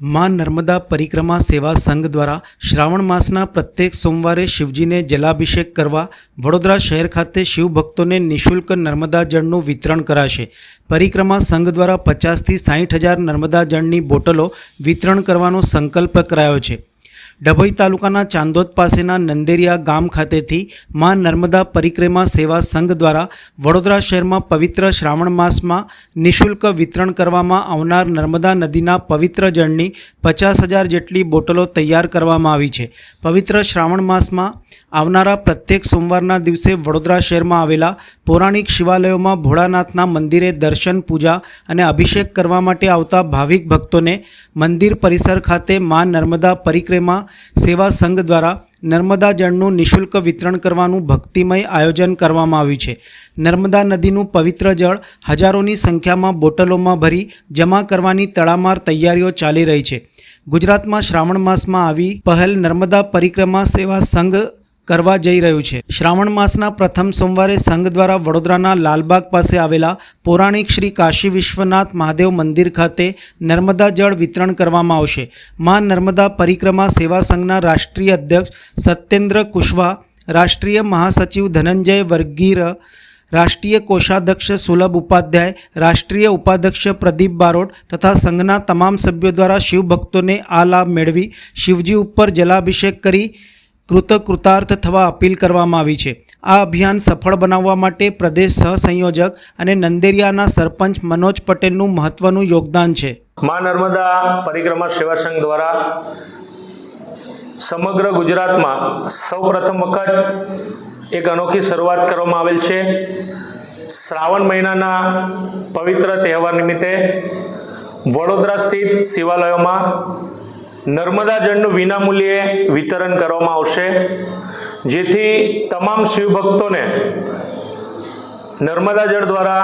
मां नर्मदा परिक्रमा सेवा संघ द्वारा श्रावण मासना प्रत्येक सोमवारे शिवजीने जलाभिषेक करवा वडोदरा शहर खाते शिवभक्तोने निःशुल्क नर्मदा जळનું વિતરણ કરાશે। પરિક્રમા સંઘ દ્વારા 50 થી 60 હજાર નર્મદા જળની બોટલો વિતરણ કરવાનો સંકલ્પ કરાયો છે। ડભોઈ તાલુકાના ચાંદોદ પાસેના નંદેરિયા ગામ ખાતેથી માं નર્મદા પરિક્રમા સેવા સંઘ દ્વારા વડોદરા શહેરમાં પવિત્ર શ્રાવણ માસમાં નિઃશુલ્ક વિતરણ કરવામાં આવનાર નર્મદા નદીના પવિત્ર જળની 50,000 જેટલી બોટલો તૈયાર કરવામાં આવી છે। પવિત્ર શ્રાવણ માસમાં આવનારા પ્રત્યેક સોમવારના દિવસે વડોદરા શહેરમાં આવેલા પૌરાણિક શિવાલયોમાં ભોળાનાથના મંદિરે દર્શન પૂજા અને અભિષેક કરવા માટે આવતા ભાવિક ભક્તોને મંદિર પરિસર ખાતે માं નર્મદા પરિક્રમા સેવા સંઘ દ્વારા નર્મદા જળનું નિઃશુલ્ક વિતરણ કરવાનું ભક્તિમય આયોજન કરવામાં આવ્યું છે। નર્મદા નદીનું પવિત્ર જળ હજારોની સંખ્યામાં બોટલોમાં ભરી જમા કરવાની તડામાર તૈયારીઓ ચાલી રહી છે। ગુજરાતમાં શ્રાવણ માસમાં આવી પહેલ નર્મદા પરિક્રમા સેવા સંઘ કરવા જઈ રહ્યું છે। શ્રાવણ માસના પ્રથમ સોમવારે સંઘ દ્વારા વડોદરાના લાલબાગ પાસે આવેલા પૌરાણિક શ્રી કાશી વિશ્વનાથ મહાદેવ મંદિર ખાતે નર્મદા જળ વિતરણ કરવામાં આવશે। માं નર્મદા પરિક્રમા સેવા સંઘના રાષ્ટ્રીય અધ્યક્ષ સત્યેન્દ્ર કુશવાહ, રાષ્ટ્રીય મહાસચિવ ધનંજય વર્ગીર, રાષ્ટ્રીય કોષાધ્યક્ષ સુલભ ઉપાધ્યાય, રાષ્ટ્રીય ઉપાધ્યક્ષ પ્રદીપ બારોટ તથા સંઘના તમામ સભ્યો દ્વારા શિવભક્તોને આ લાભ મેળવી શિવજી ઉપર જલાભિષેક કરી કૃતકૃતાર્થ થવા અપીલ કરવામાં આવી છે। આ અભિયાન સફળ બનાવવા માટે પ્રદેશ સહસંયોજક અને નંદેરિયાના સરપંચ મનોજ પટેલનું મહત્વનું યોગદાન છે। मां नर्मदा परिक्रमा सेवा संघ द्वारा समग्र गुजरात में सौ प्रथम वखत एक अनोखी शुरुआत करवामां आवेल छे। श्रावण महीनाना पवित्र तहेवार निमित्ते वडोदरा स्थित शिवालयों में नर्मदा जळનું विनामूल्ये वितरण करवामां आवशे, जेथी तमाम शिवभक्तोने नर्मदा जळ द्वारा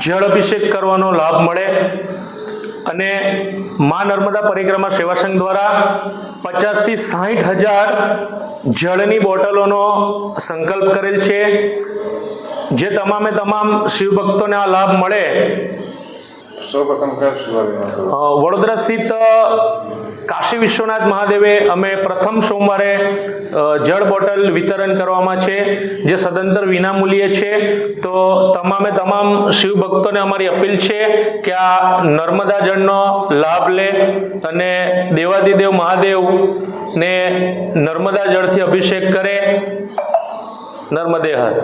जल अभिषेक करवानो लाभ मळे अने मां नर्मदा परिक्रमा सेवा संघ द्वारा 50 થી 60 હજાર जळनी बोटलोनो संकल्प करेल छे। जे तमामे तमाम शिवभक्तोने आ लाभ मळे। वडोदरा स्थित काशी विश्वनाथ महादेवे अमे प्रथम सोमवारे जळ बोटल वितरण करवामां छे, जे सदंतर विनामूल्ये छे। तो तमामे तमाम शिवभक्तोने अमारी अपील छे कि आ नर्मदा जळनो लाभ ले अने देवादिदेव महादेव ने नर्मदा जळथी अभिषेक करे। नर्मदे हर।